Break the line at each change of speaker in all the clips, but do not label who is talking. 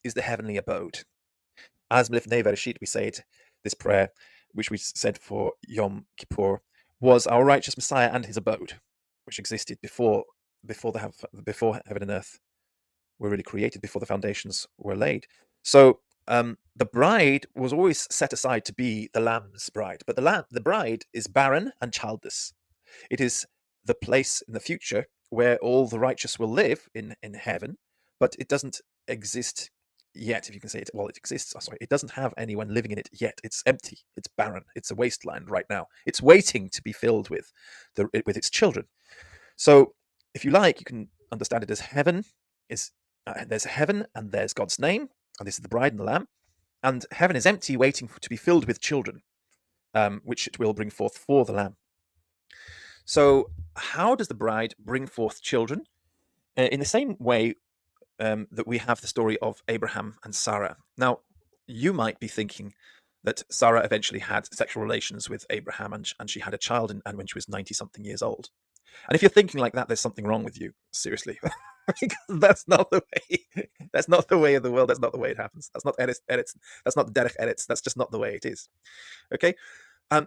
is the heavenly abode. As Mlifnei Vereshit, we say it, this prayer, which we said for Yom Kippur, was our righteous Messiah and his abode, which existed before heaven and earth were really created, before the foundations were laid. So the bride was always set aside to be the Lamb's bride, but the bride is barren and childless. It is the place in the future where all the righteous will live in heaven, but it doesn't exist yet, if you can say it. Well, it exists. Sorry, it doesn't have anyone living in it yet. It's empty. It's barren. It's a wasteland right now. It's waiting to be filled with its children. So, if you like, you can understand it as heaven is there's heaven and there's God's name, and this is the bride and the lamb, and heaven is empty, waiting to be filled with children, which it will bring forth for the lamb. So, how does the bride bring forth children? In the same way that we have the story of Abraham and Sarah. Now, you might be thinking that Sarah eventually had sexual relations with Abraham, and she had a child, and when she was 90-something years old. And if you're thinking like that, there's something wrong with you. Seriously, because that's not the way. That's not the way of the world. That's not the way it happens. That's not edits. That's not derech edits. That's just not the way it is. Okay.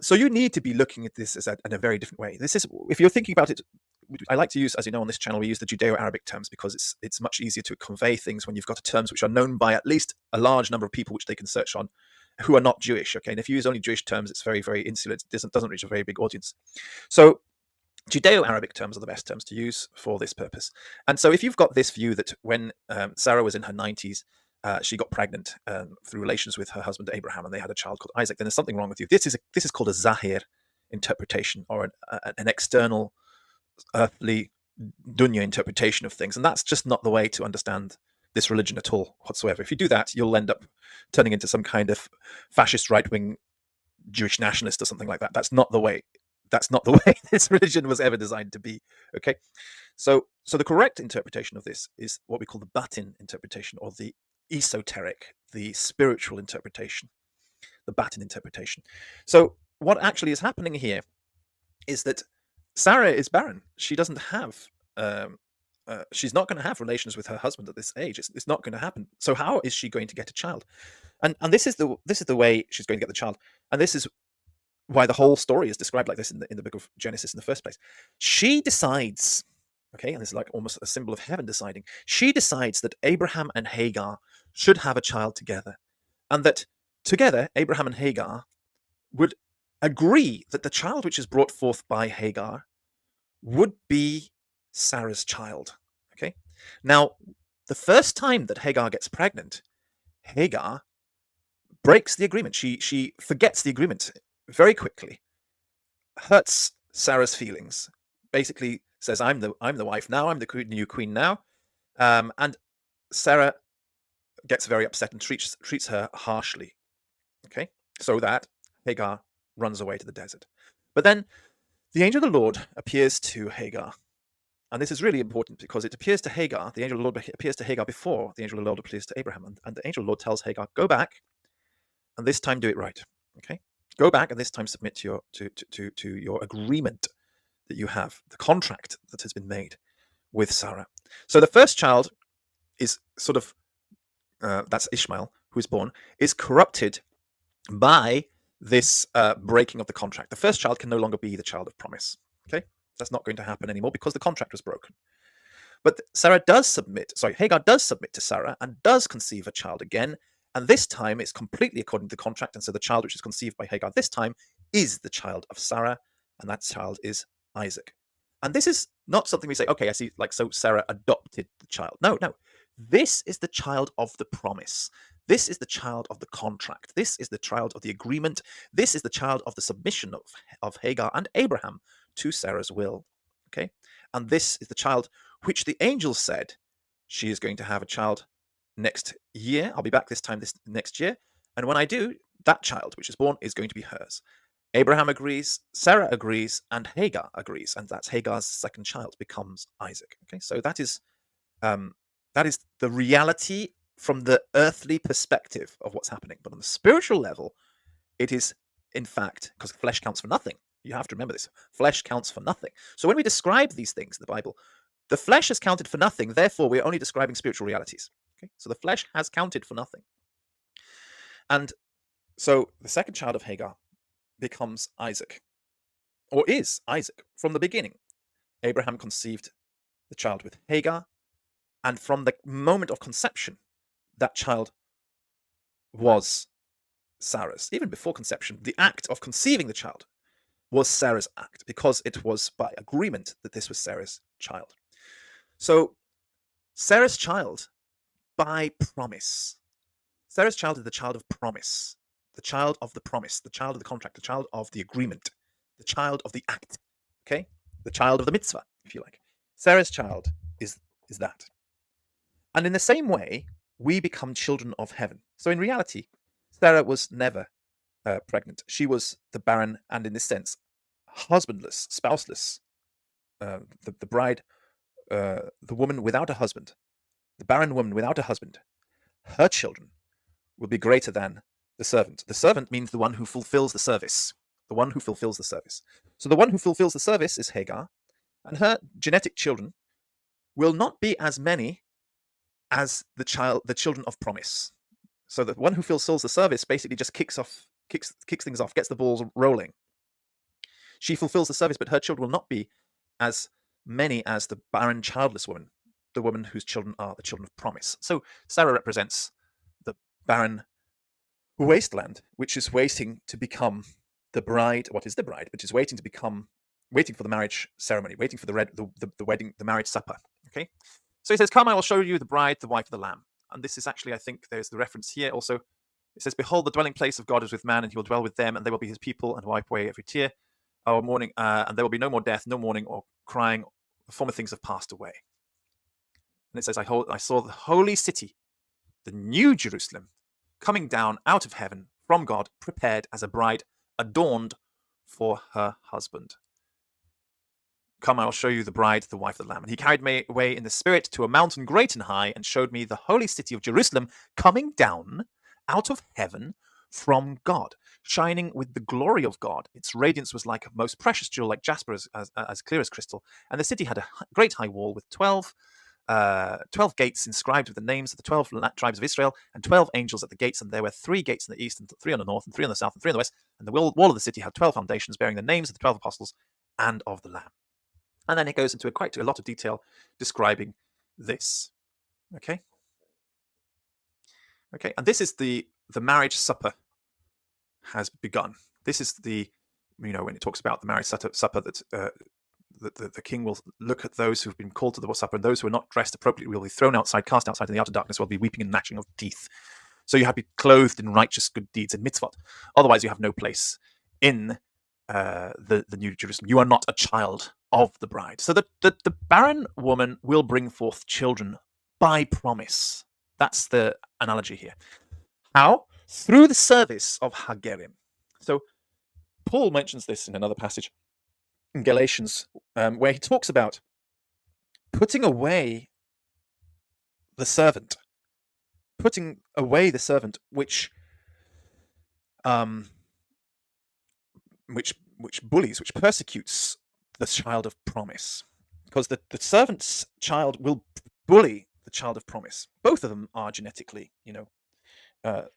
So you need to be looking at this in a very different way. This is, if you're thinking about it, I like to use, as you know, on this channel, we use the Judeo-Arabic terms because it's much easier to convey things when you've got terms which are known by at least a large number of people which they can search on, who are not Jewish. Okay, and if you use only Jewish terms, it's very, very insular. It doesn't reach a very big audience. So Judeo-Arabic terms are the best terms to use for this purpose. And so if you've got this view that when Sarah was in her 90s, she got pregnant through relations with her husband Abraham, and they had a child called Isaac, then there's something wrong with you. This is called a zahir interpretation, or an external earthly dunya interpretation of things, and that's just not the way to understand this religion at all whatsoever. If you do that, you'll end up turning into some kind of fascist right-wing Jewish nationalist or something like that. That's not the way this religion was ever designed to be. Okay, so the correct interpretation of this is what we call the batin interpretation, or the esoteric, the spiritual interpretation, the batin interpretation. So what actually is happening here is that Sarah is barren. She doesn't have she's not going to have relations with her husband at this age. It's not going to happen. So how is she going to get a child? And this is the way she's going to get the child. And this is why the whole story is described like this in the book of Genesis in the first place. She decides, okay, and this is like almost a symbol of heaven deciding. She decides that Abraham and Hagar should have a child together, and that together Abraham and Hagar would agree that the child which is brought forth by Hagar would be Sarah's child. Okay, now the first time that Hagar gets pregnant, Hagar breaks the agreement. She forgets the agreement very quickly, hurts Sarah's feelings, basically says, I'm the wife now, I'm the new queen now, and Sarah gets very upset and treats her harshly. Okay, so that Hagar runs away to the desert. But then the angel of the Lord appears to Hagar, and this is really important because it appears to Hagar, the angel of the Lord appears to Hagar before the angel of the Lord appears to Abraham, and the angel of the Lord tells Hagar, go back, and this time do it right. Okay, go back and this time submit to your agreement that you have, the contract that has been made with Sarah. So the first child is sort of, that's Ishmael, who is born, is corrupted by this breaking of the contract. The first child can no longer be the child of promise. Okay, that's not going to happen anymore because the contract was broken. But Hagar does submit to Sarah and does conceive a child again. And this time it's completely according to the contract. And so the child which is conceived by Hagar this time is the child of Sarah, and that child is Isaac. And this is not something we say, okay, I see, like, so Sarah adopted the child. No. This is the child of the promise. This is the child of the contract. This is the child of the agreement. This is the child of the submission of Hagar and Abraham to Sarah's will. Okay? And this is the child which the angel said she is going to have a child next year. I'll be back this next year. And when I do, that child which is born is going to be hers. Abraham agrees, Sarah agrees, and Hagar agrees. And that's Hagar's second child becomes Isaac. Okay, so that is the reality from the earthly perspective of what's happening. But on the spiritual level, it is, in fact, because flesh counts for nothing. You have to remember this. Flesh counts for nothing. So when we describe these things in the Bible, the flesh has counted for nothing. Therefore, we're only describing spiritual realities. Okay, so the flesh has counted for nothing. And so the second child of Hagar becomes Isaac, or is Isaac from the beginning. Abraham conceived the child with Hagar, and from the moment of conception, that child was Sarah's. Even before conception, the act of conceiving the child was Sarah's act, because it was by agreement that this was Sarah's child. So Sarah's child by promise. Sarah's child is the child of promise, the child of the promise, the child of the contract, the child of the agreement, the child of the act, okay? The child of the mitzvah, if you like. Sarah's child is that. And in the same way, we become children of heaven. So in reality, Sarah was never pregnant. She was the barren and, in this sense, husbandless, spouseless. The bride, the woman without a husband, the barren woman without a husband, her children will be greater than the servant. The servant means the one who fulfills the service. The one who fulfills the service. So the one who fulfills the service is Hagar, and her genetic children will not be as many as the children of promise. So the one who fulfills the service basically just kicks things off, gets the balls rolling. She fulfills the service, but her children will not be as many as the barren, childless woman, the woman whose children are the children of promise. So Sarah represents the barren wasteland, which is waiting to become the bride. What is the bride? Which is waiting for the marriage ceremony, waiting for the wedding, the marriage supper. Okay. So he says, "Come, I will show you the bride, the wife of the Lamb." And this is actually, I think, there's the reference here also. It says, "Behold, the dwelling place of God is with man, and he will dwell with them, and they will be his people, and wipe away every tear or mourning, and there will be no more death, no mourning or crying. The former things have passed away." And it says, I saw the holy city, the new Jerusalem, coming down out of heaven from God, prepared as a bride adorned for her husband. "Come, I will show you the bride, the wife of the Lamb." And he carried me away in the spirit to a mountain great and high, and showed me the holy city of Jerusalem coming down out of heaven from God, shining with the glory of God. Its radiance was like a most precious jewel, like jasper, as clear as crystal. And the city had a great high wall with 12 gates inscribed with the names of the 12 tribes of Israel, and 12 angels at the gates. And there were 3 gates in the east, and 3 on the north, and 3 on the south, and 3 on the west. And the wall of the city had 12 foundations, bearing the names of the 12 apostles and of the Lamb. And then it goes into quite a lot of detail describing this. Okay. And this is the marriage supper has begun. This is when it talks about the marriage supper, that the king will look at those who have been called to the supper, and those who are not dressed appropriately will be thrown outside, cast outside in the outer darkness, will be weeping and gnashing of teeth. So you have to be clothed in righteous good deeds and mitzvot. Otherwise, you have no place in the New Jerusalem. You are not a child of the bride. So the barren woman will bring forth children by promise. That's the analogy here. How? Through the service of Hagarim. So Paul mentions this in another passage in Galatians, where he talks about putting away the servant, which bullies, which persecutes the child of promise, because the servant's child will bully the child of promise. Both of them are genetically, the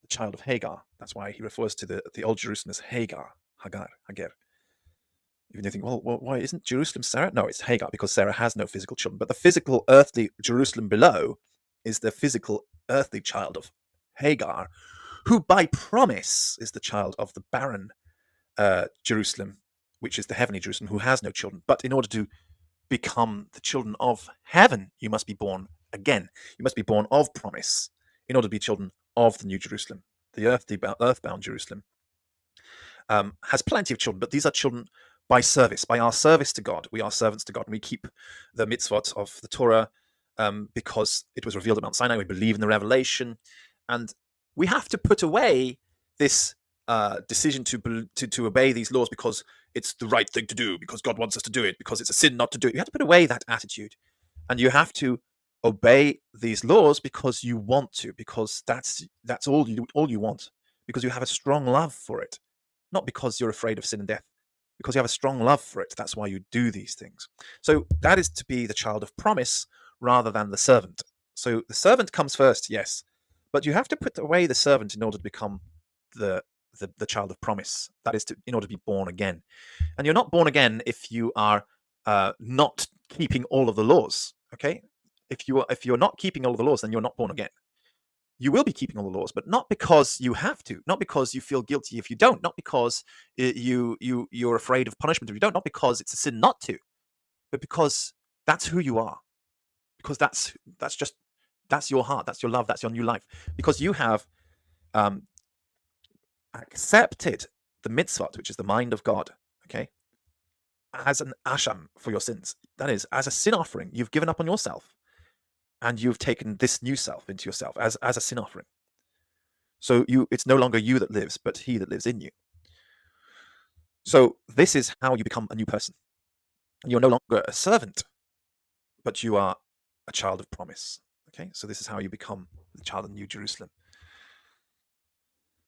child of Hagar. That's why he refers to the old Jerusalem as Hagar. Even you think, well, why isn't Jerusalem Sarah? No, it's Hagar, because Sarah has no physical children. But the physical, earthly Jerusalem below is the physical, earthly child of Hagar, who by promise is the child of the barren Jerusalem, which is the heavenly Jerusalem, who has no children. But in order to become the children of heaven, you must be born again. You must be born of promise in order to be children of the new Jerusalem. The earthbound Jerusalem has plenty of children, but these are children by service, by our service to God. We are servants to God, and we keep the mitzvot of the Torah because it was revealed at Mount Sinai. We believe in the revelation, and we have to put away this decision to obey these laws because it's the right thing to do, because God wants us to do it, because it's a sin not to do it. You have to put away that attitude, and you have to obey these laws because you want to, because that's all you want, because you have a strong love for it, not because you're afraid of sin and death, because you have a strong love for it. That's why you do these things. So that is to be the child of promise rather than the servant. So the servant comes first, yes, but you have to put away the servant in order to become the the child of promise. That is, in order to be born again. And you're not born again if you are not keeping all of the laws. Okay, if you're not keeping all of the laws, then you're not born again. You will be keeping all the laws, but not because you have to, not because you feel guilty if you don't, not because you're afraid of punishment if you don't, not because it's a sin not to, but because that's who you are. Because that's your heart, that's your love, that's your new life. Because you have um, accepted the mitzvot, which is the mind of God, okay, as an asham for your sins. That is, as a sin offering, you've given up on yourself, and you've taken this new self into yourself as a sin offering. So it's no longer you that lives, but he that lives in you. So this is how you become a new person. You're no longer a servant, but you are a child of promise. Okay, so this is how you become the child of New Jerusalem.